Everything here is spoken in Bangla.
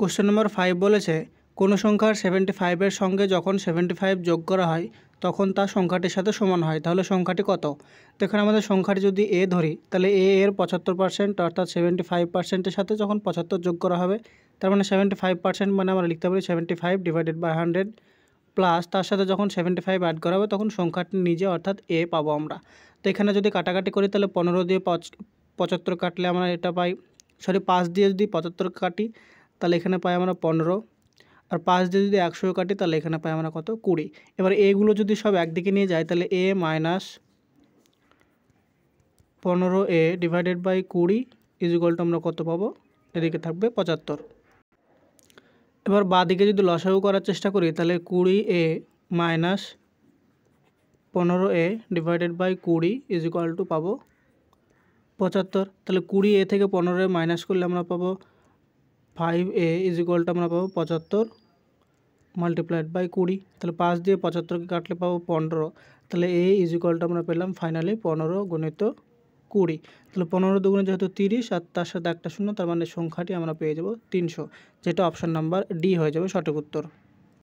কোশ্চেন নম্বর 5 বলেছে কোনো সংখ্যার 75 সঙ্গে যখন 75 যোগ করা হয় তখন তা সংখ্যাটির সাথে সমান হয়, তাহলে সংখ্যাটি কত? তো এখানে আমাদের সংখ্যাটি যদি এ ধরি তাহলে এর 75% অর্থাৎ 75%-এর সাথে যখন 75 যোগ করা হবে তার মানে 75% মানে আমরা লিখতে পারি 75/100 প্লাস তার সাথে যখন 75 অ্যাড করা হবে তখন সংখ্যাটি নিজে অর্থাৎ এ পাবো আমরা। তো এখানে যদি কাটাকাটি করি তাহলে 15 দিয়ে 75 কাটলে আমরা এটা পাই, 5 দিয়ে যদি 75 কাটি তাহলে এখানে পাই আমরা 15, আর 5 দিয়ে যদি 100 কাটি তাহলে এখানে পাই আমরা কত 20। এবার এগুলো যদি সব একদিকে নিয়ে যায় তাহলে a minus 15a divided by 20 equal to আমরা কত পাবো, এদিকে থাকবে 75। এবার বাঁ দিকে যদি লসাগু করার চেষ্টা করি তাহলে 20a minus 15a divided by 20 equal to পাবো 75। তাহলে 20a থেকে 15a মাইনাস করলে আমরা পাবো 5a ইকুয়াল টু আমরা পাবো 75 মাল্টিপ্লাইড বাই 20। তাহলে 5 দিয়ে 75কে কাটলে পাবো 15, তাহলে a ইকুয়াল টু আমরা পেলাম ফাইনালি 15 গুণিত 20। তাহলে 15 দুগুণে যেহেতু 30 আর তার সাথে একটা শূন্য, তার মানে সংখ্যাটি আমরা পেয়ে যাব 300, যেটা অপশান নাম্বার ডি হয়ে যাবে সঠিক উত্তর।